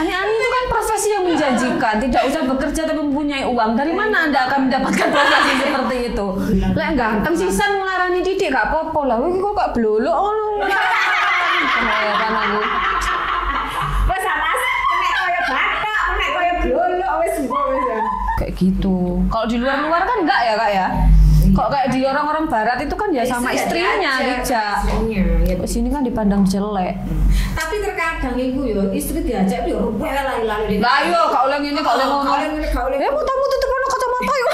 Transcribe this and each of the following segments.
Ani itu kan profesi yang menjanjikan, tidak usah bekerja tapi mempunyai uang. Dari mana Anda akan mendapatkan profesi seperti itu? Lek ganteng sisan ngelarani Didik gak apa-apa lah. Kowe kok gak blolok ngono. Kan aku. Wes anas kena koyo batak, kena koyo blolok wis wis. Kayak gitu. Kalau di luar-luar kan enggak ya, Kak ya? Kok kayak di orang-orang barat itu kan ya sama istrinya dijak. Di sini kan dipandang jelek. Tapi terkadang iku yo istri diajak yo lalu. Lah yo gak oleh ngene gak oleh ngono. Mutu tutup ono kacamata yo.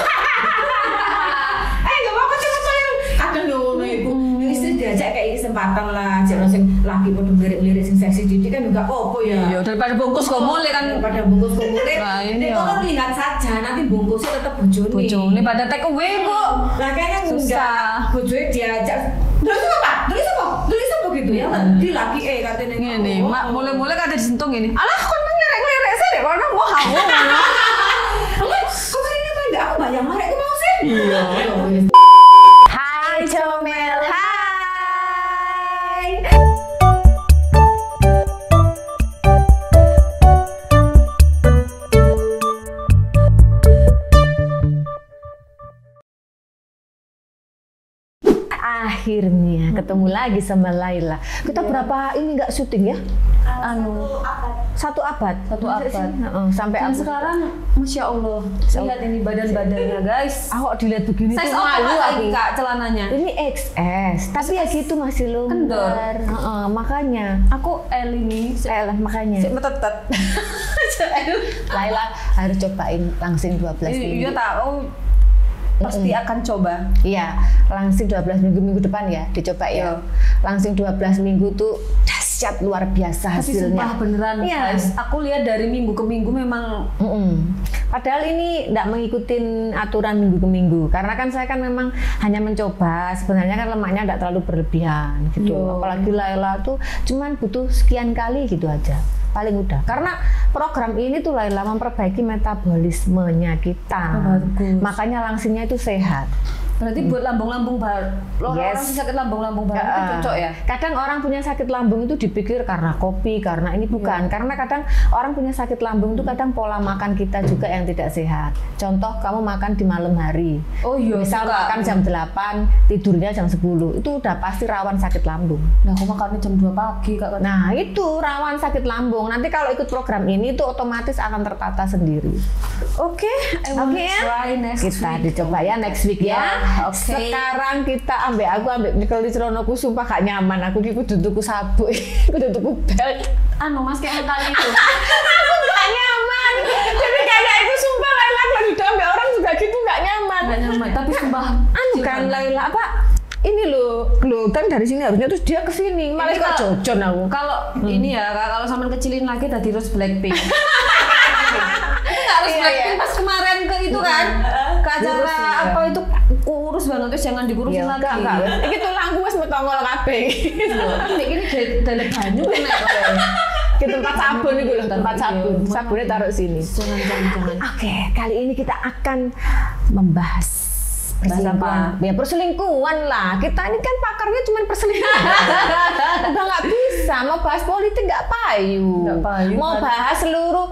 Gak apa-apa kacamata yo. Kadang yo ngono iku. Istri diajak kayak kesempatan lah, jangan sing laki padha lirik sing seksi Didik kan juga apa ya. Iya, daripada bungkus gomole kan. Daripada bungkus gomole. Nah, ini kalau lihat saja nanti bungkusnya tetap bojone. Bojone pada take away kok. Lah kayaknya susah. Bojone diajak. Dulu apa? Dulu apa gitu ya? Di laki katanya ngene. Mak mulai-mulai kate disentuh ngene. Alah kon nglirik-lirik sih dek kono mau hamu ngono. Kok ini ndak aku bayang marek ku mau sih. Iya. Hai Comel, hai. Akhirnya ketemu lagi sama Laila. Kita berapa ini nggak syuting ya? Satu abad. Sampai Dan sekarang Masya Allah, lihat ini badan-badannya guys. Aku dilihat begini size tuh malu lagi aku. Kak celananya? Ini XS, tapi ya gitu masih longgar. Makanya Aku L ini. makanya. Metetet. Laila harus cobain langsing 12 minggu. Iya tahu. Pasti akan coba. Iya, langsing 12 minggu depan ya, dicoba ya. Langsing 12 minggu tuh dahsyat luar biasa hasilnya. Tapi sumpah beneran guys, aku lihat dari minggu ke minggu memang Padahal ini tidak mengikuti aturan minggu ke minggu, karena kan saya kan memang hanya mencoba. Sebenarnya kan lemaknya tidak terlalu berlebihan gitu. Apalagi Laila tuh cuman butuh sekian kali gitu aja. Paling udah, karena program ini tuh Laila memperbaiki metabolismenya kita. Makanya langsingnya itu sehat. Berarti buat lambung-lambung baru. Orang sakit lambung-lambung baru itu cocok ya? Kadang orang punya sakit lambung itu dipikir karena kopi, karena ini bukan. Karena kadang orang punya sakit lambung itu kadang pola makan kita juga yang tidak sehat. Contoh kamu makan di malam hari. Oh iya. Misal makan jam 8, tidurnya jam 10. Itu udah pasti rawan sakit lambung. Nah, aku makannya jam 2 pagi Kak. Nah, itu rawan sakit lambung. Nanti kalau ikut program ini itu otomatis akan tertata sendiri. Oke ya. Kita dicoba ya next week ya. Sekarang kita ambek nikel di celonoku sumpah gak nyaman. Aku kudu tuku sabuk, kudu tuku belt. Mas kayak tadi itu. Aku gak nyaman. Jadi kayak itu sumpah Laila kalau ambek orang juga gitu gak nyaman. Gak nyaman, tapi sumpah kan Laila apa? Ini loh kan dari sini harusnya terus dia ke sini. Malah kok jojon aku. Kalau ini ya, kalau sampean kecilin lagi tadi terus Blackpink. Harus Blackpink pas kemarin ke itu kan, ke acara apa itu kurus banget terus jangan dikurusin lagi. Enggak. Iki tulangku wis metongol kabeh. Ini dalem banyu nek kowe. Ke tempat sabun iku lho, tempat sabun. Sabunnya taruh sini. Jangan. Oke, kali ini kita akan membahas perselingkuhan. Ya perselingkuhan lah. Kita ini kan pakarnya cuma perselingkuhan. Udah nggak bisa mau bahas politik nggak payu. Mau bahas seluruh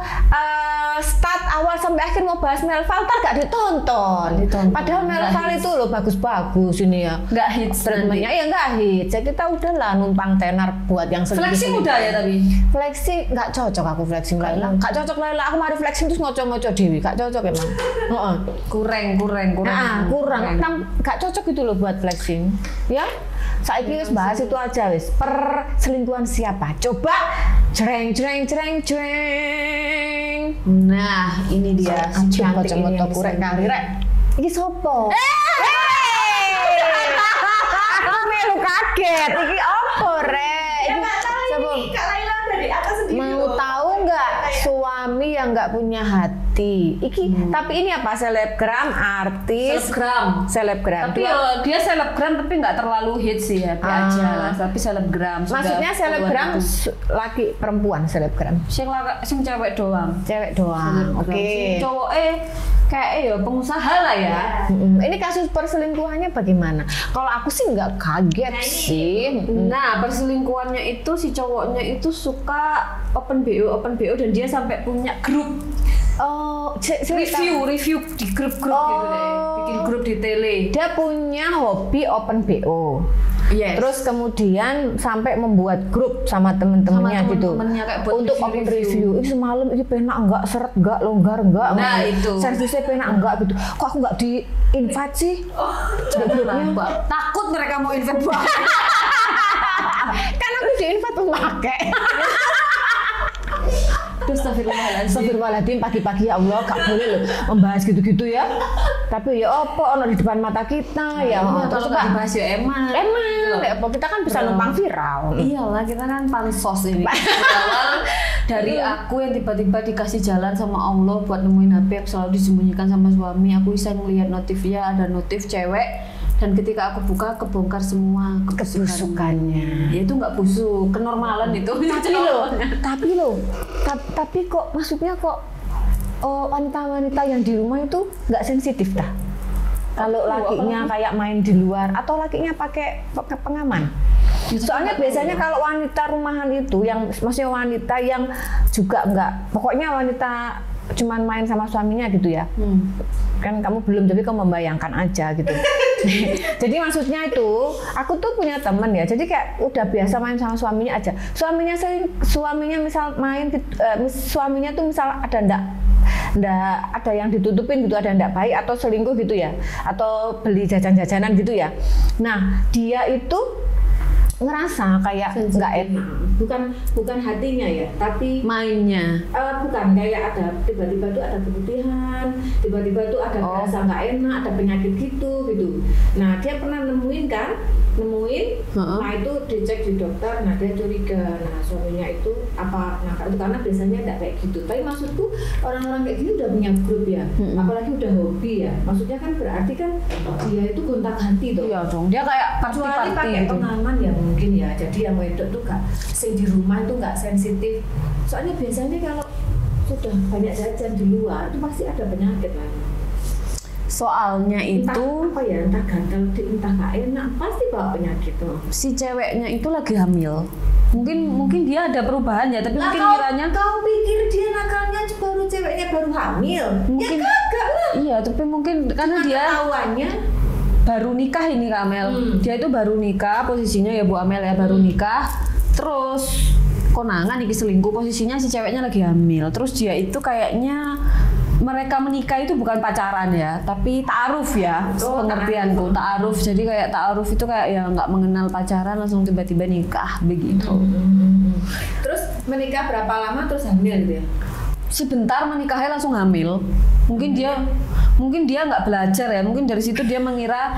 start awal sampai akhir mau bahas Melval gak ditonton. Padahal Melval itu loh bagus-bagus ini ya. Nggak hits treatmentnya ya nggak hits. Jadi kita udahlah numpang tenar buat yang flexing udah ya tapi. Flexing nggak cocok aku flexing Laila. Nggak cocok Laila. Aku mari flexing terus ngoco-ngoco dewi. Nggak cocok emang. Kurang. Kurang. Nggak cocok itu loh buat flexing. Ya. Saiki wis bahas itu aja wis. Perselingkuhan siapa? Coba jreng. Nah, ini dia si cantik ini yang kurek kali rek. Iki sopo? Aku melu kaget. Iki opo rek? Kak Laila dari atas sendiri. Mau tahu nggak suami yang nggak punya hati selebriti. Iki tapi ini apa? Selebgram, artis, selebgram. Tapi dia selebgram tapi nggak terlalu hits sih ya, aja lah. Tapi selebgram. Maksudnya selebgram laki perempuan selebgram. Sing cewek doang. Cewek doang. Oke. Cowok kayak ya pengusaha lah ya. Ini kasus perselingkuhannya bagaimana? Kalau aku sih nggak kaget sih. Nah, perselingkuhannya itu si cowoknya itu suka open BO dan dia sampai punya grup. Review di grup-grup gitu deh. Bikin grup di tele. Dia punya hobi open BO. Yes. Terus kemudian sampai membuat grup sama temen-temennya gitu untuk open review. Ini semalam ini penak enggak, seret enggak, longgar enggak, nah itu servisnya penak enggak gitu. Kok aku enggak di invite sih? Grupnya takut mereka mau invite banget. Kan aku di invite memakai. Terus Astagfirullahaladzim, pagi-pagi ya Allah gak boleh loh membahas gitu-gitu ya. Tapi ya apa di depan mata kita ya. Terus kalau dibahas ya emang kita kan bisa numpang viral. Iyalah, kita kan pansos ini. Awal dari aku yang tiba-tiba dikasih jalan sama Allah buat nemuin HP yang selalu disembunyikan sama suami. Aku bisa ngelihat notifnya, ada notif cewek. Dan ketika aku buka, kebongkar semua kebusukannya. Ya itu nggak busuk, kenormalan itu. Tapi kok maksudnya kok wanita-wanita yang di rumah itu nggak sensitif dah? Kalau lakinya kayak main di luar atau lakinya pakai pengaman? Soalnya biasanya kalau wanita rumahan itu yang maksudnya wanita yang juga nggak, pokoknya wanita cuman main sama suaminya gitu ya. Kan kamu belum, tapi kamu membayangkan aja gitu. Jadi maksudnya itu, aku tuh punya temen ya, jadi kayak udah biasa main sama suaminya aja. Suaminya misal main, suaminya tuh misal ndak ada yang ditutupin gitu, ada ndak baik atau selingkuh gitu ya, atau beli jajan-jajanan gitu ya. Nah dia itu ngerasa kayak nggak enak, bukan hatinya ya, tapi mainnya. Bukan kayak ada tiba-tiba tuh ada keputihan, tiba-tiba tuh ada rasa nggak enak, ada penyakit gitu. Nah dia pernah nemuin, nah itu dicek di dokter, nah dia curiga, nah suaminya itu apa, nah itu karena biasanya nggak kayak gitu. Tapi maksudku orang-orang kayak gini udah punya grup ya, apalagi udah hobi ya, maksudnya kan berarti kan dia itu gonta-ganti tuh. Iya dong, dia kayak kecuali pakai pengaman ya mungkin ya. Jadi yang wedok tuh gak, di rumah itu nggak sensitif. Soalnya biasanya kalau sudah banyak jajan di luar itu pasti ada penyakit lah. Soalnya entah entah gatal, entah gak enak, pasti bawa penyakit tuh. Si ceweknya itu lagi hamil. Mungkin dia ada perubahan ya, tapi mungkin kiranya kau pikir dia nakalnya baru ceweknya baru hamil? Mungkin ya kagak lah. Iya, tapi mungkin karena dia tahuannya baru nikah ini Kak Amel. Dia itu baru nikah, posisinya ya Bu Amel ya, baru nikah. Terus konangan iki selingkuh, posisinya si ceweknya lagi hamil. Terus dia itu kayaknya mereka menikah itu bukan pacaran ya, tapi ta'aruf ya, pengertianku ta'aruf. Jadi kayak ta'aruf itu kayak ya nggak mengenal pacaran langsung tiba-tiba nikah begitu. Terus menikah berapa lama terus hamil gitu ya? Sebentar menikahnya langsung hamil. Mungkin dia nggak belajar ya, mungkin dari situ dia mengira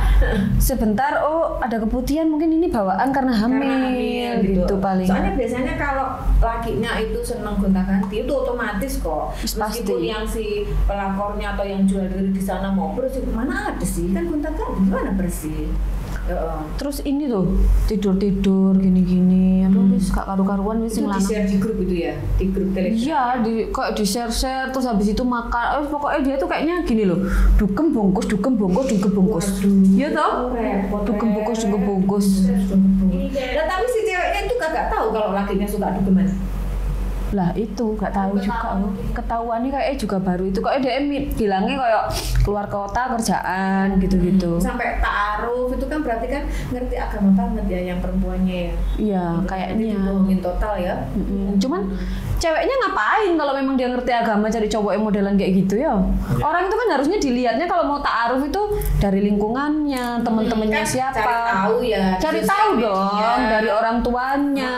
sebentar ada keputihan, mungkin ini bawaan karena hamil gitu paling. Soalnya biasanya kalau lakinya itu seneng gonta-ganti itu otomatis kok. Meskipun yang si pelapornya atau yang jual diri di sana mau bersih, mana ada sih kan gonta-ganti, gimana bersih? Terus ini tuh tidur gini-gini, aduh wis gak karu-karuan wis sing lanang. Di grup itu ya, di grup Telegram. Iya, kayak di share terus habis itu makan. Pokoknya dia tuh kayaknya gini loh, dugem bungkus. Iya toh? Dugem bungkus. Nah, tapi si ceweknya itu kagak tahu kalau lakinya suka dugeman. Lah itu gak tahu juga loh. Ketahuannya kayaknya juga baru itu. Kayaknya dia bilangnya kayak keluar kota kerjaan gitu-gitu. Sampai ta'aruf itu kan berarti kan ngerti agama banget ya yang perempuannya ya. Iya, kayaknya dibohongin total ya. Cuman ceweknya ngapain kalau memang dia ngerti agama cari cowok yang modelan kayak gitu ya? Orang itu kan harusnya dilihatnya kalau mau ta'aruf itu dari lingkungannya, temen-temennya siapa. Cari tahu ya. Cari tahu dong dari orang tuanya.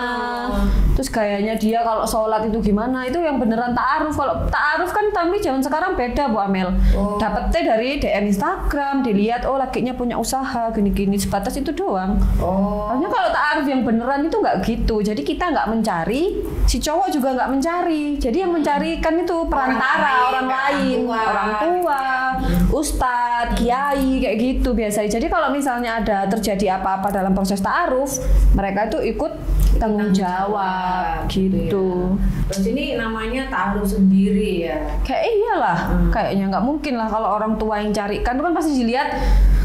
Terus gayanya dia kalau sholat itu gimana? Itu yang beneran ta'aruf. Kalau ta'aruf kan tapi zaman sekarang beda Bu Amel. Dapetnya dari DM Instagram, dilihat oh lakinya punya usaha gini-gini, sebatas itu doang. Hanya kalau ta'aruf yang beneran itu nggak gitu. Jadi kita nggak mencari, si cowok juga nggak mencari. Jadi yang mencari kan itu perantara orang lain, orang tua, ustadz, kiai kayak gitu biasanya. Jadi kalau misalnya ada terjadi apa-apa dalam proses ta'aruf, mereka itu ikut tanggung jawab gitu. Terus ini namanya ta'aruf sendiri ya. Kayak iyalah, kayaknya nggak mungkin lah kalau orang tua yang carikan itu kan pasti dilihat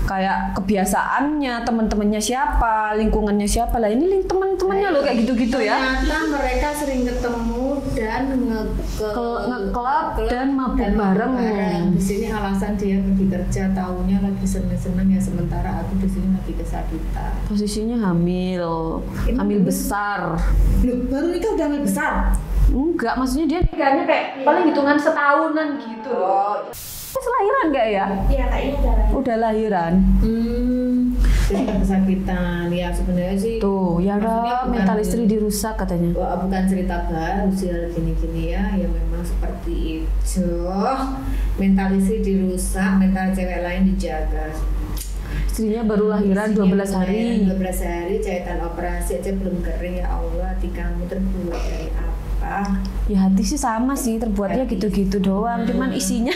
kayak kebiasaannya, teman-temannya siapa, lingkungannya siapa lah. Ini teman-temannya loh kayak gitu-gitu ya. Ternyata mereka sering ketemu dan ngeklub dan mabuk bareng. Di sini alasan dia pergi kerja, tahunya lagi seneng-seneng ya, sementara aku di sini lagi kesakitan. Posisinya hamil besar. Loh, baru nikah udah hamil besar? Enggak, maksudnya dia nikahnya kayak paling hitungan setahunan gitu loh. Lahiran gak ya? Iya, kayaknya udah lahiran. Jadi kesakitan ya sebenarnya sih. Tuh, ya udah mental istri dirusak katanya. Bukan cerita baru sih gini-gini ya memang seperti itu. Mental istri dirusak, mental cewek lain dijaga. Istrinya baru lahiran 12 hari. 12 hari, jahitan operasi aja belum kering ya Allah. Hati kamu terbuat dari apa? Ya hati sih sama sih, terbuatnya gitu-gitu doang. Cuman isinya.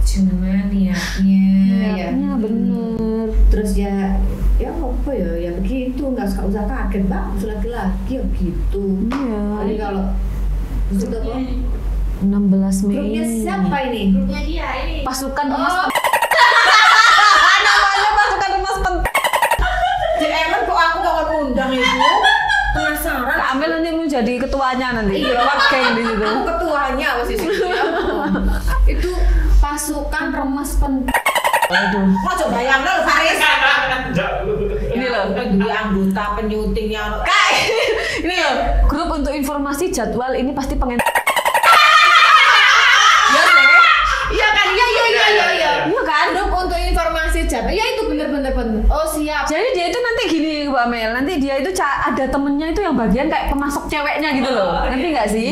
Cuman niatnya ya bener. Terus ya apa ya begitu, nggak usah kaget bagus laki-laki ya gitu. Iya. Jadi kalau itu apa? 16 Mei. Grupnya siapa ini? Grupnya dia ini. Pasukan emas. Namanya pasukan emas penting. Emang kok aku gak undang itu? Penasaran. Kak Amel nanti mau jadi ketuanya nanti. Iya, geng di situ. Aku ketuanya posisi itu pasukan remas penting. Aduh. Mau coba bayang lo Faris. Ini loh, dua anggota penyutingnya. Kak, ini loh, grup untuk informasi jadwal ini pasti pengen. Iya kan? Iya. Iya kan? Grup untuk informasi jadwal. Ya itu bener-bener. Oh siap. Jadi dia itu nanti gini Mbak Mel, nanti dia itu ada temennya itu yang bagian kayak pemasok ceweknya gitu loh. Ngerti nggak sih?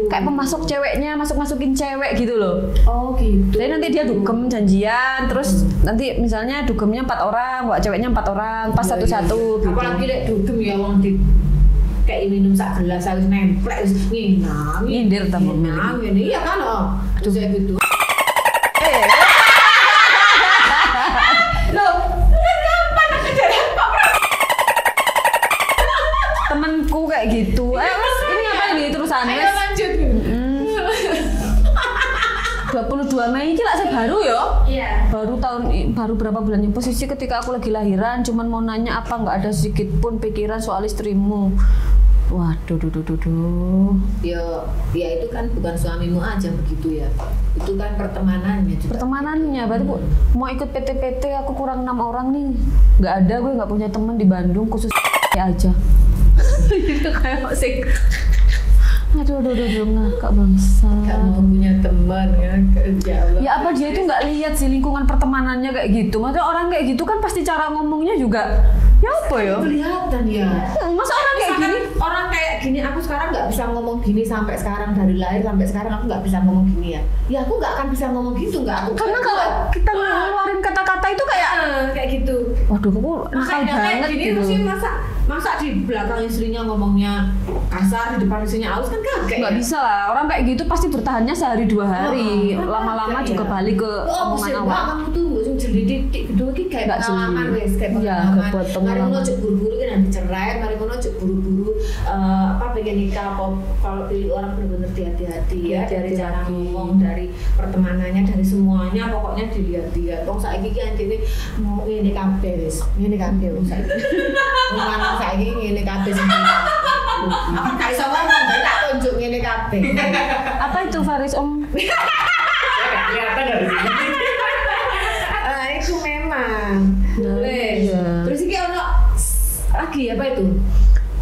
Kayak pemasok ceweknya, masukin cewek gitu loh. Oh gitu. Jadi nanti dia dugem janjian, terus nanti misalnya dugemnya 4 orang, buat ceweknya 4 orang, pas satu-satu gitu. Apalagi lek dugem ya wong di kayak minum sak gelas harus nemplek nginang. Nyindir tamu ini. Iya kan oh. Terus kayak gitu. Temenku kayak gitu. Mas, ini apa ini terusannya? Ayo lanjut. 22 Mei ini lah saya baru ya. Iya. Baru berapa bulannya posisi ketika aku lagi lahiran, cuman mau nanya apa nggak ada sedikit pun pikiran soal istrimu. Waduh, Ya itu kan bukan suamimu aja begitu ya. Itu kan pertemanannya juga. Pertemanannya, berarti Bu, mau ikut PT aku kurang 6 orang nih. Nggak ada, gue nggak punya teman di Bandung khusus aja. Itu kayak sih. Aduh, ngakak bangsa. Gak mau punya teman kan, ya apa dia itu nggak lihat sih lingkungan pertemanannya kayak gitu. Maksudnya orang kayak gitu kan pasti cara ngomongnya juga. Ya apa ya? Kelihatan ya. Masa orang kayak gini? Orang kayak gini, aku sekarang nggak bisa ngomong gini sampai sekarang, dari lahir sampai sekarang aku nggak bisa ngomong gini ya. Ya aku nggak akan bisa ngomong gitu, nggak aku. Karena kalau kita ngeluarin kata-kata itu kayak gitu. Waduh, aku nakal banget gini gitu. Sih masa di belakang istrinya ngomongnya kasar, di depan istrinya halus kan kagak. Nggak bisa lah, orang kayak gitu pasti bertahannya sehari 2 hari. Lama-lama juga balik ke omongan awal. Kamu tuh didik gitu iki kayak pengalaman wes, kayak pengalaman. Mari ngono cek buru-buru kan nanti cerai, mari ngono cek buru-buru pengen nikah kalau pilih orang benar-benar hati-hati ya, dari cara ngomong, dari pertemanannya, dari semuanya pokoknya dilihat-lihat. Wong saiki iki antine mau ngene kabeh wis. Ngene kabeh wong saiki. Wong saiki ngene kabeh sing. Aku gak iso ngomong, tak tunjuk ngene kabeh. Apa itu Faris Om? Kelihatan dari sini. Itu memang. Terus iki ono lagi apa itu?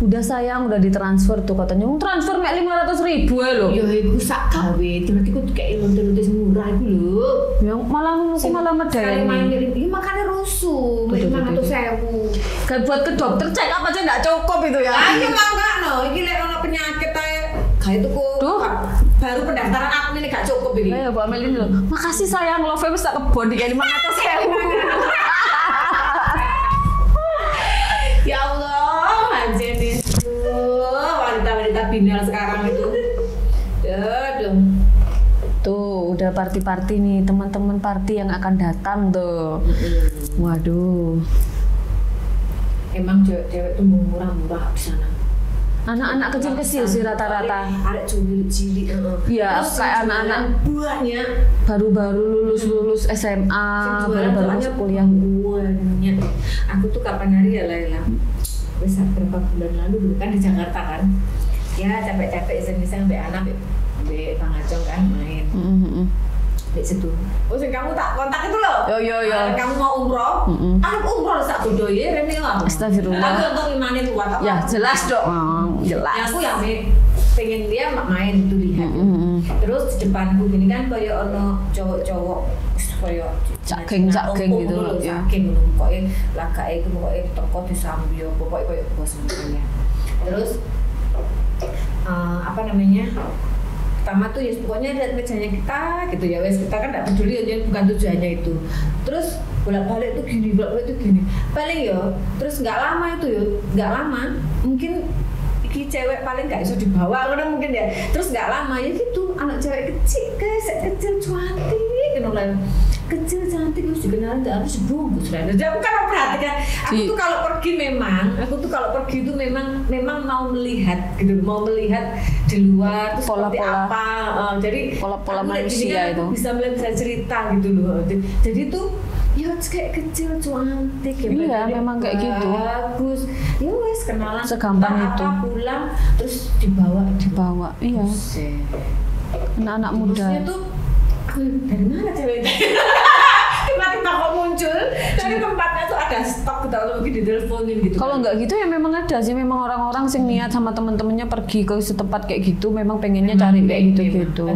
Udah sayang, udah ditransfer tuh katanya. Transfer mek 500.000 lho. Ya iku sak gawe, berarti ku kayak lonte-lonte murah iku lho. Yang malah medeni. Main ini makanya rusuh, 500.000. Kayak buat ke dokter check up aja nggak cukup itu ya. Ayo mangga iki lek ono penyakit ae. Kayak itu kok baru pendaftaran aku ini gak cukup ini. Ayo Bu Amelin lho. Makasih sayang, love wis tak kebon di 500.000. Ya Allah, anjir nih. Wanita-wanita binal sekarang itu. Ya dong. Tuh, udah party-party nih, teman-teman party yang akan datang tuh. Waduh. Emang cewek-cewek tuh murah-murah di sana. Anak-anak kecil-kecil sih rata-rata. Ada cilik-cilik. Iya, kayak anak-anak banyak baru-baru lulus SMA, baru-baru masuk kuliah. Banyak. Aku tuh kapan hari ya Laila? Wes beberapa bulan lalu dulu kan di Jakarta kan. Ya capek-capek iseng-iseng mbak anak mbak Bang Acong kan main. Di situ. Oh, sing kamu tak kontak itu loh. Yo. Kamu mau umroh? Aku umroh sak bodo ya rene lah. Astagfirullah. Tapi untuk imane kuat apa? Ya, jelas dong. Jelas. Aku yang pengen dia main itu lihat. Terus di depanku gini kan kayak ono cowok-cowok kayak cakeng gitu loh ya. Cakeng ngono pokoke lagake iku pokoke teko disambi pokoke koyo bos semuanya. Terus apa namanya? Pertama tuh ya pokoknya lihat mejanya kita gitu ya wes kita kan tidak peduli aja bukan tujuannya itu. Terus bolak-balik itu gini paling ya terus nggak lama itu ya nggak lama mungkin iki cewek paling nggak bisa dibawa karena mungkin ya terus nggak lama ya gitu anak cewek kecil guys kecil cantik gitu lah kecil cantik harus dikenalin nggak harus dibungkus lah. Jadi aku kan memperhatikan aku tuh kalau pergi itu memang mau melihat gitu mau melihat di luar terus seperti apa jadi pola-pola manusia itu bisa melihat cerita gitu loh jadi tuh ya kayak kecil cantik ya iya memang kayak gitu bagus ya wes kenalan segampang itu pulang terus dibawa iya anak-anak muda tuh dari mana cewek itu tiba-tiba kok muncul dari tempatnya tuh ada stok gitu atau mungkin diteleponin gitu kalau nggak gitu ya memang ada sih memang orang-orang sih niat sama temen-temennya pergi ke setempat kayak gitu memang pengennya cari kayak gitu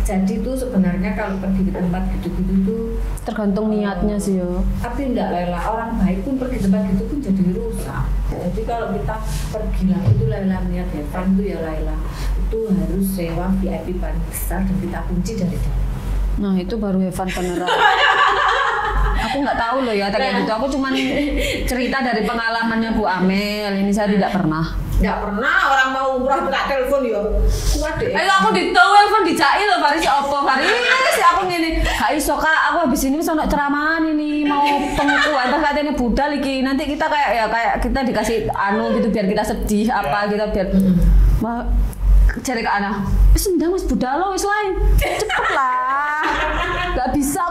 jadi tuh sebenarnya kalau pergi ke tempat gitu-gitu tuh tergantung niatnya sih yo tapi enggak Laila orang baik pun pergi tempat gitu pun jadi rusak jadi kalau kita pergi lah itu Laila niat Evan tuh ya Laila itu harus sewa VIP paling besar dan kita kunci dari dalam. Nah itu baru Evan beneran. Aku nggak tahu loh ya kayak gitu. Aku cuman cerita dari pengalamannya Bu Amel. Ini saya tidak pernah. Nggak pernah orang mau umroh tak telepon yo. Kuat deh. Ayo aku ditelepon dijai loh Faris opo Faris aku ngene. Gak iso Kak, aku habis ini wis ono ceramahan ini mau pengukuhan terus katanya budal iki. Nanti kita kayak kita dikasih gitu biar kita sedih apa kita biar cari ke anak, sendang mas budalo wis lain, cepet lah, nggak bisa,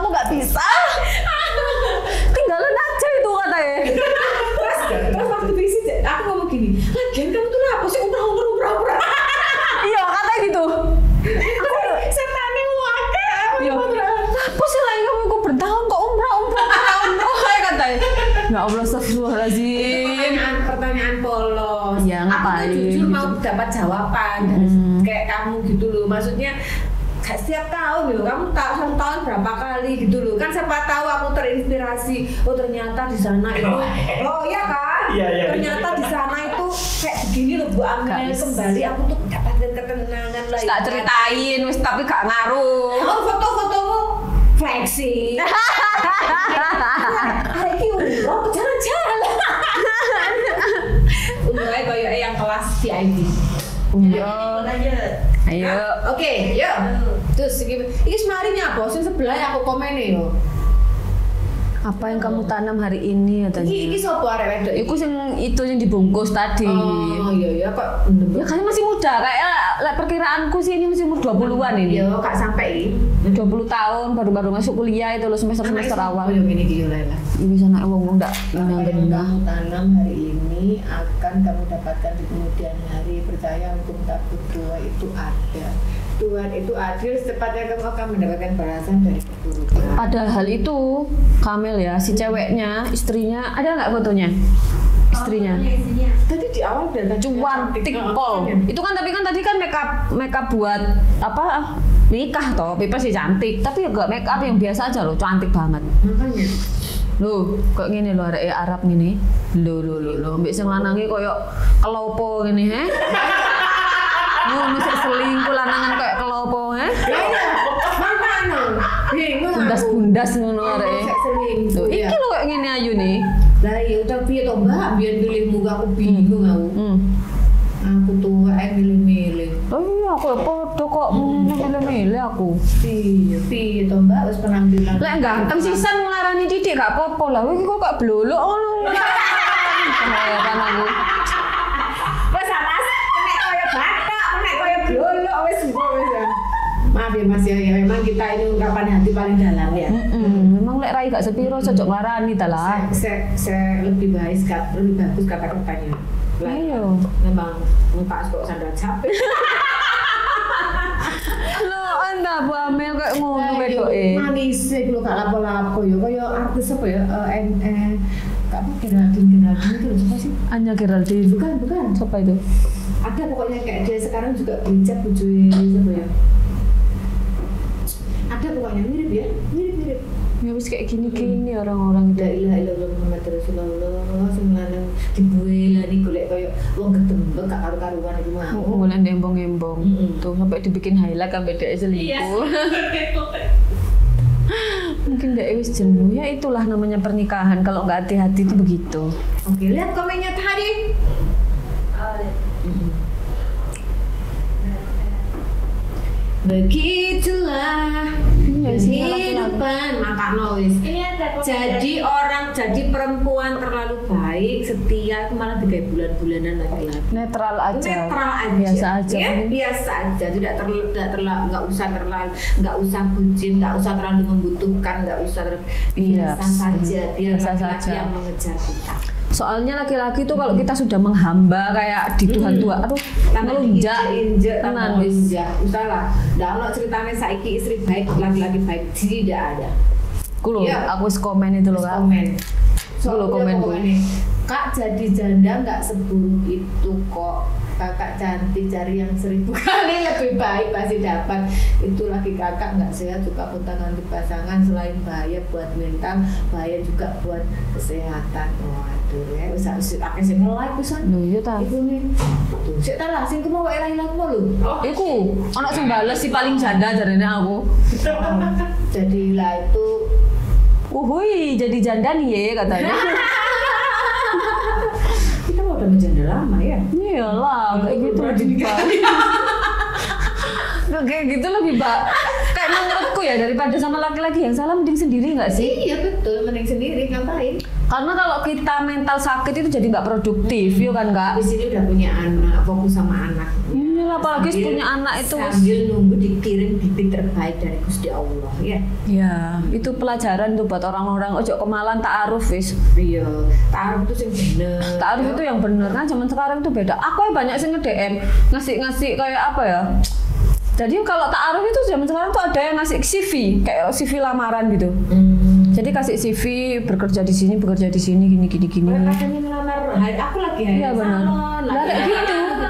tinggalin aja itu katanya. Terus waktu visi, aku ngomong gini, lagian kamu tuh apa sih umrah? Iya katanya gitu. Setannya wakai, iya. Apa sih lagi kamu bertahun kok umrah katanya. Ya Allah astagfirullahaladzim. Pertanyaan polos. Ya ngapain? Aku jujur gitu. mau dapat jawaban dari kayak kamu gitu loh. Maksudnya setiap tahun loh, kamu satu tahun berapa kali gitu loh. Kan siapa tahu aku terinspirasi. Oh ternyata di sana itu. Oh iya kan? Iya. Ternyata di sana itu kayak begini loh Bu Amel kembali aku tuh mendapatkan ketenangan lah. Tak ceritain, wis tapi gak ngaruh. Oh foto-fotomu flexing. Hari ini umroh jalan-jalan. Umrohnya kayak yang kelas VIP. Ayo. Oke, yuk. Terus iki semarinya apa? Sing sebelah aku komen yo. Apa yang kamu tanam hari ini katanya? Iki sapa arek wedok? Iku itu yang dibungkus tadi. Oh iya kok. Ya kan masih muda kayak perkiraanku sih ini masih umur 20-an ini. Yo gak sampai 20 tahun baru semester kuliah itu loh semester awal. Yo ngene iki yo Laila. Ini sana wong ndak Apa yang kamu tanam hari ini akan kamu dapatkan di kemudian hari. Percaya untuk takut tua itu ada. Tuhan itu adil, secepatnya kamu akan mendapatkan balasan dari keburukan. Padahal itu Kamil ya, si ceweknya, istrinya, ada nggak fotonya? istrinya. Tadi di awal udah Cuantik pol. Itu kan tapi kan tadi kan make up buat apa nikah toh, Pipa sih cantik, tapi enggak make up yang biasa aja loh, cantik banget. Makanya. Loh, kok ngene lho arek Arab ngene. Lho, mbek sing lanange koyo kelopo ngene he. Ngono sik selingkuh lanangan koyo kelopo he. Makanya. Bingung. Bundas-bundas ngono arek. Loh, iki lho koyo ngene ayune. Lah ya udah piye to Mbak, biar pilihmu aku bingung aku. Aku tuh milih-milih. Oh iya, aku ya podo kok milih-milih aku. Piye to Mbak wis penampilan. Lek ganteng sisan nglarani Didik gak apa-apa lah. Kowe kok gak blolok ngono. Kan aku. Wes Mas, kena koyo batak, kena koyo blolok wis engko wis ya. Maaf ya Mas ya, memang kita ini ungkapan hati paling dalam ya. Memang lek rai gak sepiro cocok nglarani ta lah. Saya lebih bagus kata-katanya. Ayo. Memang muka kok sandal capek. Lo anda Bu Amel kayak ngono wedoke. Manis lho gak lapo-lapo ya kaya artis apa ya gak apa Geraldine itu loh, siapa sih? Anya Geraldine. Bukan. Siapa itu? Ada pokoknya kayak dia sekarang juga berhijab bujui siapa ya? Ada pokoknya mirip. Ya wis kayak gini-gini orang-orang La ilaha illallah Muhammad Rasulullah semenang dibuelani golek koyo wong gedembek gak karu-karuan iku mau. Golek embong-embong. Tuh sampai dibikin highlight sampai dhek selingkuh. Mungkin dhek wis jenuh. Ya itulah namanya pernikahan, kalau nggak hati-hati itu begitu. Oke, lihat komennya tadi. Begitulah kehidupan makanya wis. Jadi perempuan terlalu baik, setia itu malah digawe bulan-bulanan laki-laki. Netral aja. Biasa aja. Ya? Biasa aja, tidak terlalu nggak usah bucin, nggak usah terlalu membutuhkan, nggak usah biasa saja. Biasa saja yang mengejar kita. Soalnya laki-laki tuh kalau kita sudah menghamba kayak di Tuhan-Tuhan, aduh, ngelunjak, tenan wis. Usahlah. Ndak ono ceritane saiki istri baik, laki-laki baik, tidak ada. Kulo, aku wis komen itu loh, Kak. Komen. Kak jadi janda nggak seburuk itu kok. Kakak cantik cari yang 1000 kali lebih baik pasti dapat. Itu lagi kakak nggak sehat juga ganti pasangan, selain bahaya buat mental, bahaya juga buat kesehatan. Waduh ya, usah akeh sing nge-like pisan. Lho iya ta. Iku nih. Sik ta lah sing ku mau ilang-ilang lho. Iku ana sing bales si paling janda jarene aku. Jadilah itu Uhui, jadi janda nih ya katanya. Kita udah menjanda lama ya. Iyalah, kayak gitu lebih baik. Kayak gitu lebih baik. Kayak menurutku ya, daripada sama laki-laki yang salah mending sendiri nggak sih? Iya betul, mending sendiri ngapain? Karena kalau kita mental sakit itu jadi nggak produktif, ya kan Kak? Di sini udah punya anak, fokus sama anak. Iya, apalagi punya anak itu. Sambil nunggu dikirim bibit terbaik dari Gusti Allah ya. Ya, itu pelajaran tuh buat orang-orang ojo kemalan ta'aruf wis. Iya, ta'aruf itu yang bener. Ta'aruf itu yang bener kan zaman sekarang itu beda. Aku banyak sih nge-DM ngasih kayak apa ya? Jadi kalau ta'aruf itu zaman sekarang tuh ada yang ngasih CV, kayak CV lamaran gitu. Jadi kasih CV, bekerja di sini, gini. Katanya ngelamar, aku lagi iya benar.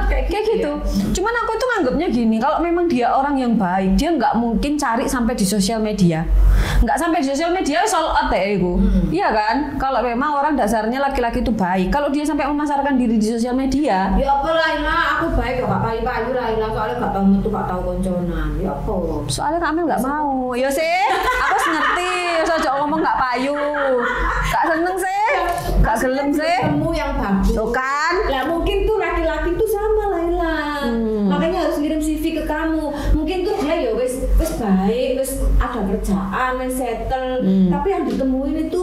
Kayak gitu. Cuman aku tuh nganggapnya gini, kalau memang dia orang yang baik, dia nggak mungkin cari sampai di sosial media. Nggak sampai di sosial media soal itu. Iya kan? Kalau memang orang dasarnya laki-laki itu baik, kalau dia sampai memasarkan diri di sosial media, ya apa lah, aku baik kok, payu lah, soalnya gak tahu metu, gak tahu konconan. Ya apa? Soalnya Kak Amel nggak mau. Ya sih, aku ngerti. Soalnya ngomong nggak payu, gak seneng sih, gak gelem sih. Kamu yang bagus. Tuh kan? Lah mungkin tuh laki-laki tuh sama Laila. Makanya harus ngirim CV ke kamu. Mungkin tuh dia ya wis baik, wis ada kerjaan, wis settle. Tapi yang ditemuin itu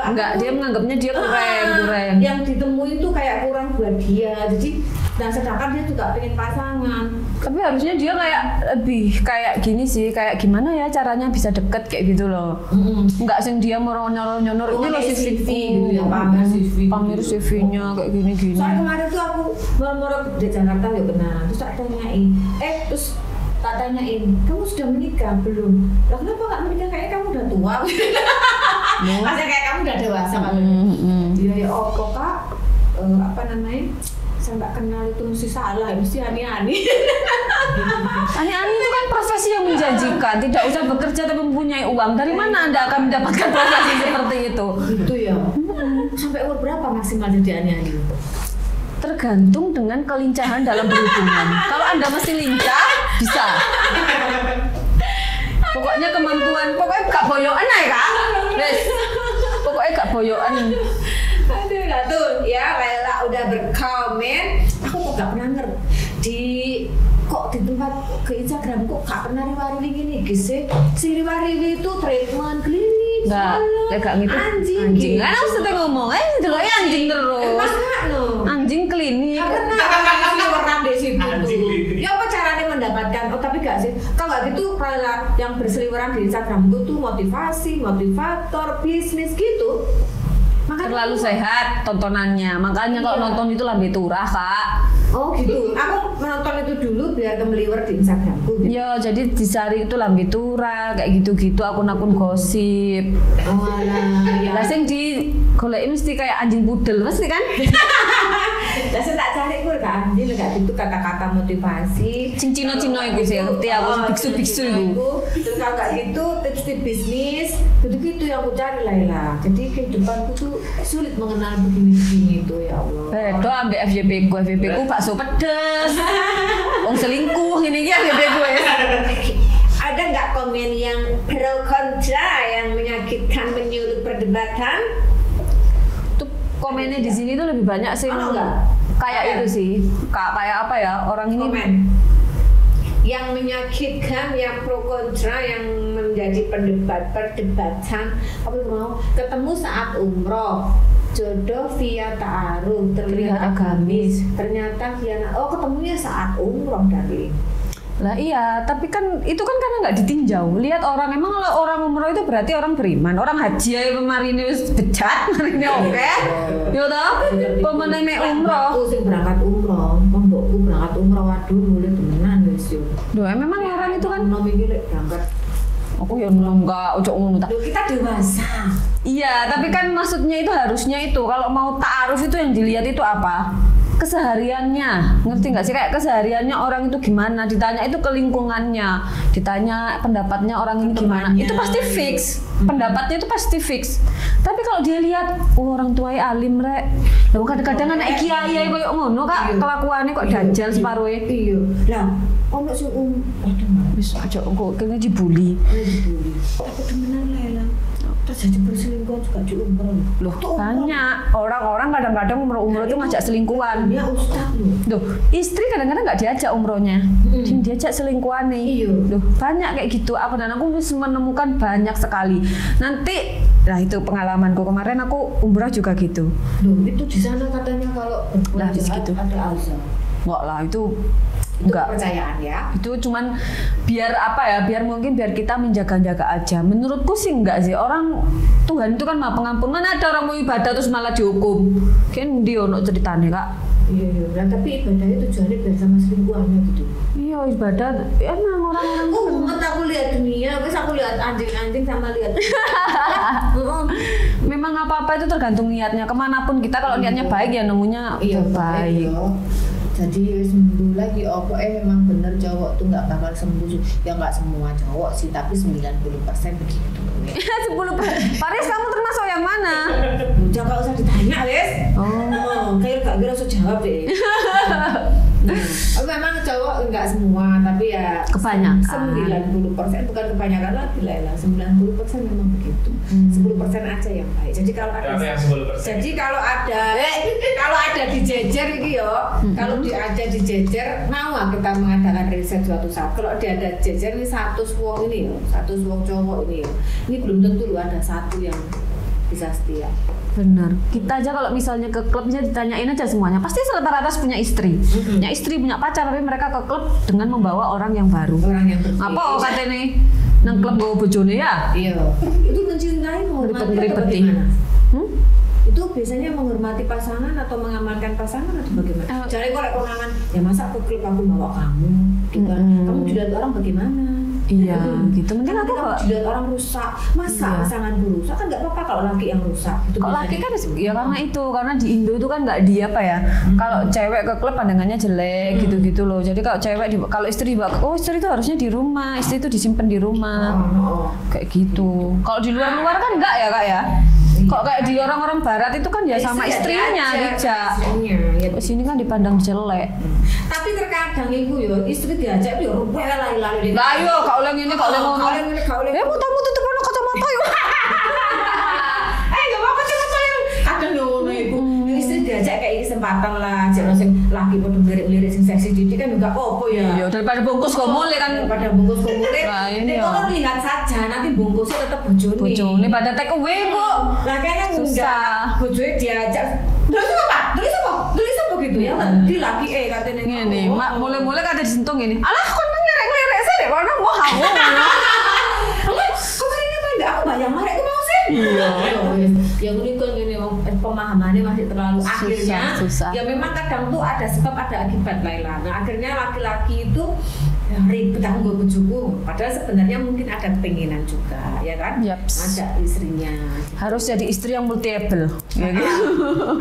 enggak, dia menganggapnya dia kurang. Yang ditemuin tuh kayak kurang buat dia. Jadi dan sedangkan dia juga pengen pasangan. Tapi harusnya dia kayak lebih kayak gini sih, kayak gimana ya caranya bisa deket kayak gitu loh. Enggak sing dia mau nyonor ini loh CV gitu ya, pamer CV-nya kayak gini-gini. Soalnya kemarin tuh aku mau di Jakarta ya benar. Terus tak tanyain, tak tanyain, kamu sudah menikah belum? Lah kenapa nggak menikah, kayak kamu udah tua? Maksudnya kayak kamu udah dewasa kan? Iya ya, kak apa namanya? Saya nggak kenal itu mesti salah, mesti ani-ani. Ani-ani itu kan profesi yang menjanjikan, tidak usah bekerja tapi mempunyai uang. Dari mana Anda akan mendapatkan profesi seperti itu? Itu ya. Sampai umur berapa maksimal jadi ani-ani? Tergantung dengan kelincahan dalam berhubungan. Kalau Anda masih lincah, bisa. Pokoknya kemampuan, pokoknya gak boyokan ya Kak. Wes. Pokoknya gak boyokan. Aduh, lah tuh ya Laila udah berkomen. Aku kok gak pernah ngerti kok di tempat ke Instagram kok gak pernah riwari gini sih. Si riwari itu treatment klinik. Enggak gitu. Anjing. Kan harus kita ngomong, delok anjing terus. Makanya Anjing klinik. karena orang di situ tuh. Ya apa caranya mendapatkan? Oh tapi gak sih. Kalau nggak gitu Laila yang berseliweran di Instagram itu tuh motivasi, motivator, bisnis gitu. Makanya Terlalu sehat tontonannya. Makanya kalau nonton itu lambe turah, Kak. oh gitu. Aku menonton itu dulu biar kemeliwer di Instagramku. Gitu. Ya, jadi dicari itu lambe turah kayak gitu-gitu akun-akun gosip. Oh alah, ya. Lah sing di goleki mesti kayak anjing pudel mesti kan? Lah saya tak cari gue kan, anjing gak gitu kata-kata motivasi. Sing Cina-Cina iku sih ngerti aku sing biksu-biksu iku. Terus kalau nggak gitu tips-tips bisnis, gitu-gitu yang aku cari Laila. Jadi kehidupanku tuh sulit mengenal begini-begini itu ya Allah. Bedo ambek FYP ku bakso pedes. Wong selingkuh ini ya FYP gue. Ada nggak komen yang pro kontra yang menyakitkan menyulut perdebatan? Tuh komennya di sini tuh lebih banyak sih. Ono nggak? Kayak itu sih. Kayak apa ya? Orang ini Komen yang menyakitkan, yang pro kontra, yang menjadi perdebatan. Apa mau ketemu saat umroh, jodoh via ta'aruf, Terlihat agamis. ternyata via ketemunya saat umroh dari. Lah iya, tapi kan itu kan karena nggak ditinjau. Lihat orang, emang kalau orang umroh itu berarti orang beriman. Orang haji aja kemarin wis bejat, kemarin oke. Yo toh, pemene mek umroh. Aku sing berangkat umroh, mbokku berangkat umroh waduh mulai temenan wis yo. Loh, memang orang itu kan nom iki lek berangkat. aku ya enggak ojo ngono tak. Loh, kita dewasa. Iya, tapi kan maksudnya itu harusnya itu kalau mau ta'aruf itu yang dilihat itu apa? Kesehariannya, ngerti nggak sih kayak kesehariannya orang itu gimana? Ditanya itu ke lingkungannya, ditanya pendapatnya orang ini gimana? Itu pasti fix, pendapatnya itu pasti fix. Tapi kalau dia lihat, oh orang tuanya alim rek, lalu kadang-kadang anak kiai koyo ngono kak, kelakuannya kok dajal separuhnya. Iya. Lah, ono sing aduh Wis aja kok kene dibully. dibully. Tapi temenan Laila. Terus jadi berselingkuhan juga di umroh. Loh, banyak orang-orang kadang-kadang umroh itu ngajak selingkuhan. Dia ustaz loh. Loh, istri kadang-kadang nggak diajak umrohnya, diajak selingkuhan nih. Iya. Loh, banyak kayak gitu. Aku dan aku bisa menemukan banyak sekali. Nanti, nah itu pengalamanku kemarin aku umroh juga gitu. Loh, itu di sana katanya kalau Lah, jahat gitu. ada azab. Enggak lah, itu Itu enggak. kepercayaan ya. Itu cuman biar apa ya? Biar mungkin biar kita menjaga-jaga aja. Menurutku sih enggak sih. Orang Tuhan itu kan Maha Pengampun. Mana ada orang mau ibadah terus malah dihukum? Kan dia ono ceritane, Kak. Iya, iya. Nah, tapi ibadahnya tujuannya biar sama selingkuhannya gitu. Iya, ibadah emang orang-orang Oh, mumet aku lihat dunia, wes aku lihat anjing-anjing sama lihat. memang apa-apa itu tergantung niatnya. Kemanapun kita kalau niatnya baik ya nemunya Iya, baik. ya. Jadi sembuh lagi, memang bener cowok tuh nggak bakal sembuh. Ya nggak semua cowok sih, tapi 90% begitu. 10. Paris, kamu termasuk yang mana? Udah nggak usah ditanya, Wes. Oh. Kayak gak kira usah jawab deh. Memang cowok nggak semua, tapi ya Kebanyakan. 90% bukan kebanyakan lagi lah, 90% memang begitu. 10% aja yang baik. Jadi kalau ada, Yang 10%. jadi kalau ada dijejer gitu yo, kalau ada dijejer, mau kita mengadakan riset suatu saat. Kalau dia ada jejer ini 100 wong ini yo, 100 wong cowok ini yo, ini belum tentu loh ada satu yang bisa setia. Benar. Kita aja kalau misalnya ke klub bisa ditanyain aja semuanya. Pasti rata-rata punya istri. Punya istri, punya pacar, tapi mereka ke klub dengan membawa orang yang baru. Orang yang bersih. Apa katanya nang klub bawa bojone ya? Iya. Itu mencintai, menghormati atau Ngeripet-ngeripeti. bagaimana? Hmm? Itu biasanya menghormati pasangan atau mengamankan pasangan atau bagaimana? Jadi kalau konangan, ya masa ke klub aku bawa kamu, gitu kan? Kamu dilihat orang bagaimana? Iya, gitu. Mending aku kalau dilihat orang rusak, masa pasanganku rusak kan nggak apa-apa kalau laki yang rusak. Kalau laki kan ya karena di Indo itu kan nggak di apa ya. Kalau cewek ke klub pandangannya jelek gitu-gitu loh. Jadi kalau cewek kalau istri istri itu harusnya di rumah, istri itu disimpan di rumah. Kayak gitu. Kalau di luar-luar kan enggak ya, Kak ya? Kok kayak di orang-orang barat itu kan ya sama istrinya dijak. Di sini kan dipandang jelek. Tapi terkadang iku yo istri diajak yo lali-lali. Lah yo kau oleh ngene kau oleh ngono. Muter-muter tutup ono kacamata yo. Enggak apa-apa kacamata yo. Kadang yo ngono iku. Istri diajak kayak kesempatan lah, jek sing laki padha lirik-lirik sing seksi didik kan juga apa ya. Iya, daripada bungkus komule kan. Daripada bungkus komule. Nek kono lihat saja nanti bungkusnya tetap bojone. Bojone pada take away kok. Lah kayaknya susah. Bojone diajak. Terus apa? Terus apa gitu ya? Di laki katanya ngene, mak mulai-mulai kate disentuh ngene. Alah kon nglirik-lirik sih dek kono mau hamu. Kok ini enggak aku bayang marek ku mau sih. Iya. Ya ngene kan ngene pemahamannya masih terlalu akhirnya. Susah. Ya memang kadang tuh ada sebab ada akibat Laila. Nah, akhirnya laki-laki itu ribet aku gue bojoku. Padahal sebenarnya mungkin ada keinginan juga, ya kan? Ada istrinya. Harus jadi istri yang multi-able. Ya gitu.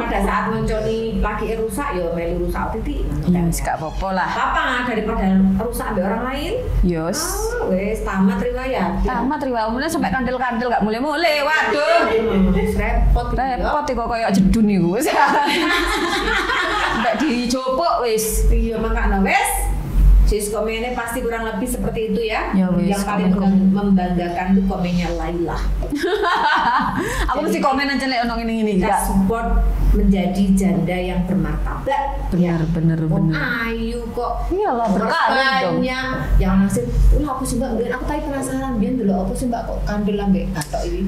Pada saat menconi laki rusak, ya meli rusak titik. Yes, gak apa-apa lah. Apa daripada rusak ambil orang lain? Yes. Wes tamat riwayat. Tamat riwayat. Mulai sampai kandel-kandel gak mulai-mulai. Waduh. Repot kok kayak jedun iku. Mbak dicopok wis. Iya makanya wes. Sis komennya pasti kurang lebih seperti itu ya. Yang paling membanggakan itu komennya Laila. Aku mesti komen aja lek ono ngene-ngene enggak. Support menjadi janda yang bermartabat. Benar. Ayu kok. Iyalah berkali dong. Yang nasib, aku sih Mbak, aku tadi penasaran biyen delok apa sih Mbak kok kandel ambek gatok iki.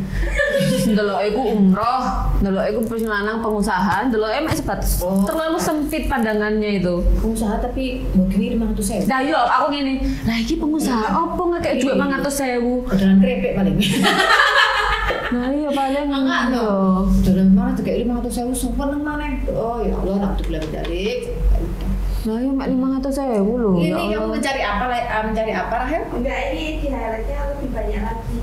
Delok iku umroh, delok iku lanang pengusaha, delok mek sebatas terlalu sempit pandangannya itu. Pengusaha tapi mungkin 500.000. Nah yo aku ngene, lah iki pengusaha opo ngekek dhuwit 500.000. Dodolan krepek paling. Nah iya paling enggak no. Dodolan mana kayak 500.000 seneng maneh. Oh ya Allah nak tuh balik. Nah iya mek 500.000 lho. Ini kamu mencari apa Rahel? Enggak, ini di highlightnya lebih banyak lagi.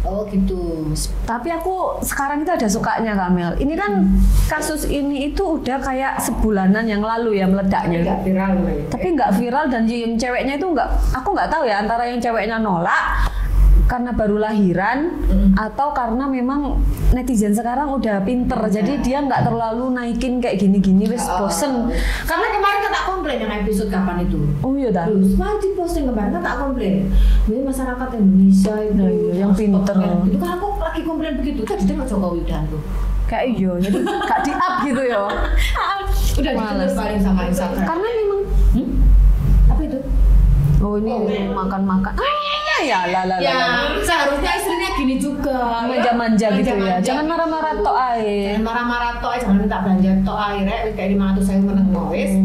Oh gitu. Tapi aku sekarang itu ada sukanya Kamel. Ini kan kasus ini itu udah kayak sebulanan yang lalu ya meledaknya. Nggak viral. Tapi nggak viral dan yang ceweknya itu aku nggak tahu ya antara yang ceweknya nolak karena baru lahiran atau karena memang netizen sekarang udah pinter jadi dia nggak terlalu naikin kayak gini-gini wes bosen. Karena kemarin kan tak komplain yang episode kapan itu. Oh iya dah. Wajib posting kemarin kan tak komplain. Ini masyarakat Indonesia itu yang pinter. Itu kan aku lagi komplain begitu tadi dengan Jokowi dan tuh. Kayak iya jadi gak di up gitu ya. Udah ditulis paling sama Instagram. Karena memang apa itu? Oh ini makan-makan. Ya seharusnya istrinya gini juga manja-manja gitu ya. Jangan marah-marah tok ae. Jangan marah-marah tok ae, jangan minta belanja tok ae rek kayak 500.000 meneng wis.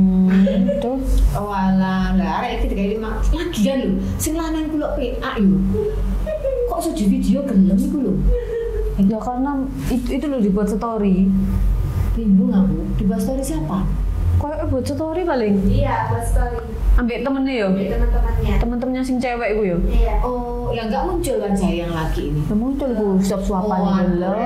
Tuh. Oh alah, lah rek iki kayak 5 lagian lho. Sing lanang kula PA yo. Kok iso di video gelem iku lho. Ya karena itu loh dibuat story. Bingung aku, dibuat story siapa? Kok buat story paling? Iya, buat story. Ambek temennya yo? Ambek teman-temannya. Teman-temannya sing cewek iku yo? Iya. Oh, ya enggak muncul kan saya yang laki ini. Ya muncul ku suap-suapan gitu loh.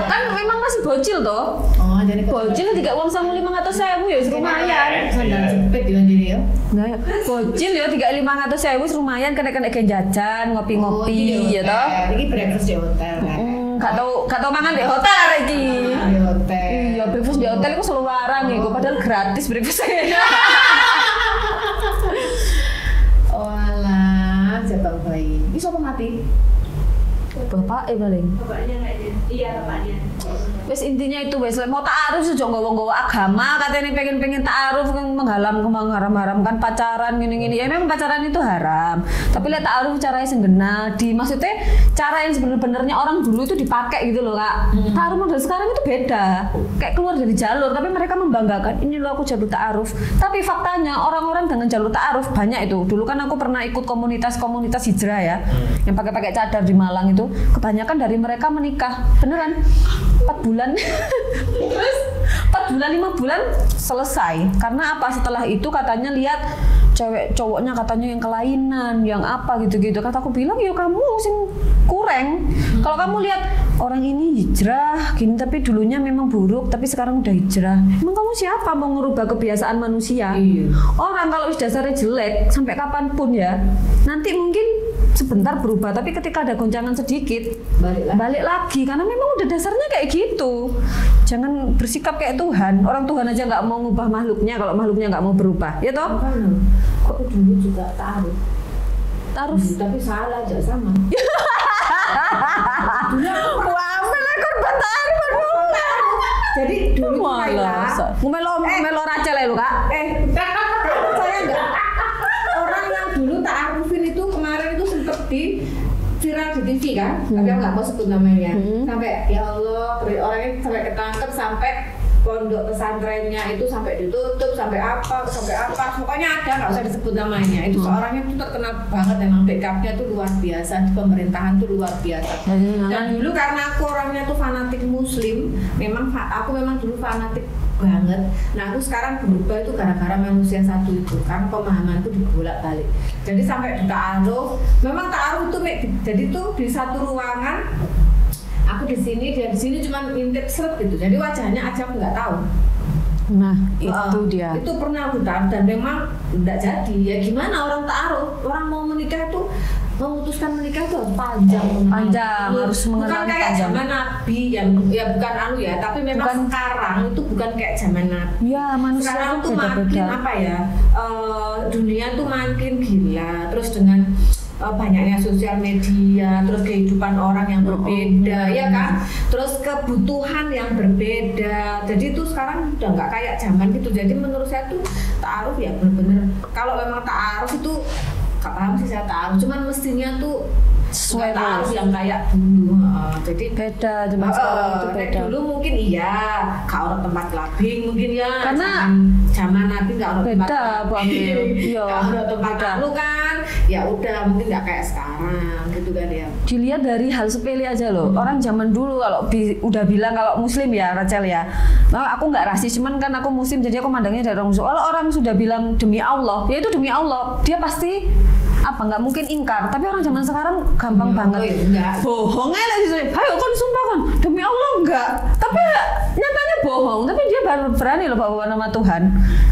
Kan memang masih bocil toh. Oh, jadi bocil tiga uang sama 500.000 ya lumayan. Sandal jepit ya jadi ya. Nah, bocil ya 500.000 lumayan kena jajan, ngopi-ngopi ya toh. Iki breakfast di hotel kan. Gak tau mangan di hotel iki. Di hotel. Iya, breakfast di hotel itu seluaran iku padahal gratis breakfastnya. Oh alah, jabang bayi. Ini siapa mati? Bapak paling. Bapaknya enggak ada. Iya, bapaknya. Wes intinya itu wes mau ta'aruf sih jangan nggawa agama katanya pengen ta'aruf kan mengharam-haramkan pacaran gini-gini ya memang pacaran itu haram tapi lihat ta'aruf caranya senggena maksudnya cara yang sebenarnya orang dulu itu dipakai gitu loh Kak. Ta'aruf model sekarang itu beda kayak keluar dari jalur tapi mereka membanggakan ini loh aku jalur ta'aruf tapi faktanya orang-orang dengan jalur ta'aruf banyak itu dulu kan aku pernah ikut komunitas hijrah ya yang pakai cadar di Malang itu kebanyakan dari mereka menikah beneran 4 bulan terus 4 bulan 5 bulan selesai karena apa setelah itu katanya lihat cewek cowoknya katanya yang kelainan, yang apa gitu-gitu. Kata aku bilang, ya kamu sing kurang. Kalau kamu lihat orang ini hijrah gini tapi dulunya memang buruk tapi sekarang udah hijrah. Emang kamu siapa mau ngerubah kebiasaan manusia? Iya. Orang kalau dasarnya jelek sampai kapanpun ya, nanti mungkin sebentar berubah tapi ketika ada goncangan sedikit balik lagi karena memang udah dasarnya kayak gitu. Jangan bersikap kayak Tuhan. Orang Tuhan aja nggak mau ngubah makhluknya kalau makhluknya nggak mau berubah, ya toh? Aku dulu juga taruh. Tapi salah aja sama. Wah, korban taruh. Jadi dulu melo Rachel ya lu Kak. Saya enggak. Orang yang dulu ta'arufin itu kemarin itu sempet di viral di TV kan, tapi aku nggak mau sebut namanya. Sampai ya Allah, orangnya sampai ketangkep, sampai pondok pesantrennya itu sampai ditutup, sampai apa, pokoknya ada, nggak usah disebut namanya. Itu seorangnya itu terkenal banget, memang backupnya tuh luar biasa, di pemerintahan tuh luar biasa. Dan dulu karena aku orangnya tuh fanatik Muslim, aku memang dulu fanatik banget. Nah aku sekarang berubah itu gara-gara manusia satu itu, karena pemahamanku dibolak-balik. Jadi sampai di ta'aruf, memang ta'aruf itu jadi tuh di satu ruangan. Aku di sini, dia di sini cuma intip seret gitu. Jadi wajahnya aja aku nggak tahu. Nah, itu dia. Itu pernah aku taruh dan memang nggak jadi. Ya gimana orang taruh? Orang mau menikah itu, memutuskan menikah itu harus panjang, harus mengenal bukan kayak panjang. zaman Nabi ya bukan ya, tapi memang sekarang itu bukan kayak zaman Nabi. Ya, manusia sekarang tuh tuh makin beda-beda. apa ya? Dunia tuh makin gila. Terus dengan banyaknya sosial media, terus kehidupan orang yang berbeda, ya kan? Terus kebutuhan yang berbeda. Jadi itu sekarang udah nggak kayak zaman gitu. Jadi menurut saya tuh ta'aruf ya bener-bener. Kalau memang ta'aruf itu nggak paham sih saya ta'aruf. Cuman mestinya tuh sesuai ta'aruf yang kayak dulu. Jadi beda, zaman sekarang itu beda. Dulu mungkin iya, kalau tempat labing mungkin ya. Karena zaman Nabi nggak ada tempat beda, Bu Amil. Iya, nggak ada tempat beda. lalu kan. Ya udah mungkin nggak kayak sekarang gitu kan ya. Dilihat dari hal sepele aja loh. Orang zaman dulu kalau udah bilang kalau Muslim ya Rachel ya. Nah, aku nggak rasis, cuman kan aku Muslim jadi aku mandangnya dari orang Muslim. Kalau orang sudah bilang demi Allah, ya itu demi Allah. Dia pasti nggak mungkin ingkar. Tapi orang zaman sekarang gampang banget. Bohong aja sih. Ayo kon sumpah kon demi Allah enggak. Tapi nyatanya bohong. Tapi dia baru berani loh bawa nama Tuhan.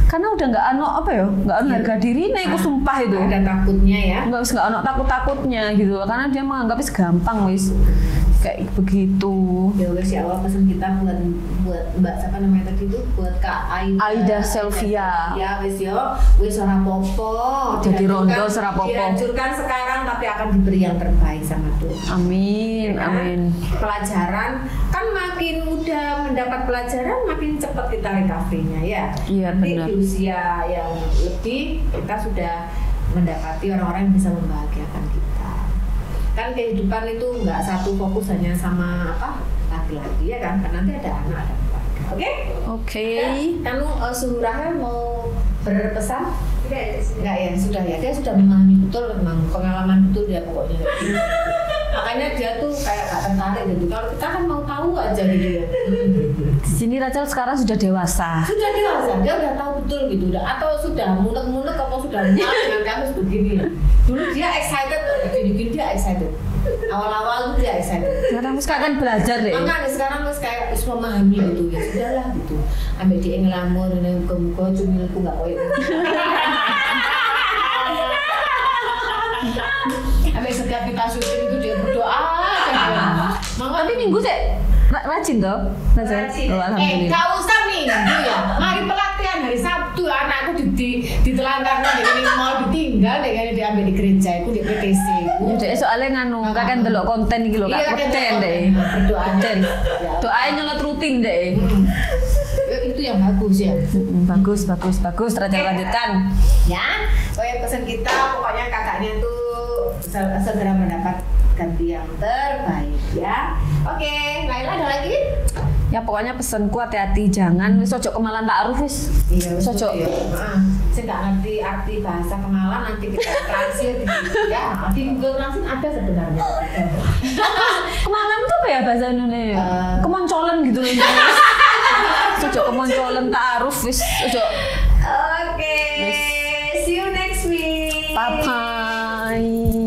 Karena udah nggak nggak harga diri nih. Aku sumpah itu. Ada takutnya ya. Nggak takutnya gitu. Karena dia menganggapnya segampang wis. Kayak begitu. Ya wes ya Allah, pesan kita buat Mbak siapa namanya tadi itu, buat Kak Aida Selvia. Ya wes yo, wes ora popo. Jadi rondo ora popo. Dihancurkan sekarang tapi akan diberi yang terbaik sama Tuhan. Amin, Ya, amin. Pelajaran kan makin mudah mendapat pelajaran makin cepat kita recovery-nya ya. Iya, Nanti benar. di usia yang lebih kita sudah mendapati orang-orang yang bisa membahagiakan kita. Kan kehidupan itu nggak satu fokus hanya sama laki-laki ya kan, nanti ada anak, ada keluarga. Oke? Kamu Suhu Rahel mau berpesan? Enggak ya, sudah ya. Dia sudah memahami betul, memang pengalaman betul dia pokoknya. Makanya dia tuh kayak gak tertarik gitu. Kalau kita kan mau tahu aja gitu ya. Di sini Rachel sekarang sudah dewasa. Sudah dewasa, dia udah tahu betul gitu. Atau sudah munek-munek atau sudah muak dengan kasus begini. Dulu dia excited, gini-gini dia excited. Awal-awal tuh dia excited. Sekarang kan belajar deh. Makanya sekarang harus kayak harus memahami gitu ya. Sudahlah gitu. Ambil dia ngelamur dan muka-muka cumilku nggak koyo. Ambil setiap kita syuting itu dia berdoa. Tapi minggu sih rajin toh, Rajin. Oh, alhamdulillah. Gak usah minggu ya. Mari pelatihan hari Sabtu anakku ditelantarkan ini mau ditinggal deh diambil di gereja itu di PTC. Ya dek soalnya nganu kan delok konten iki lho Kak. Iya, Konten deh. berdoa. Konten. Doain nyolot rutin deh. Itu yang bagus ya. Bagus. Rachel lanjutkan. Ya, pesan kita pokoknya kakaknya tuh segera mendapat ganti yang terbaik ya. Oke, Laila ada lagi? Ya pokoknya pesanku hati-hati, jangan wis ojo kemalan ta'aruf wis. Iya, Wis ojo. Saya nggak ngerti arti bahasa kenalan, nanti kita translate ya. Di Google Translate ada sebenarnya. Kemalan itu apa ya bahasa Indonesia? Kemoncolan gitu loh. Ojo kemoncolan ta'aruf wis ojo. Oke, see you next Bye.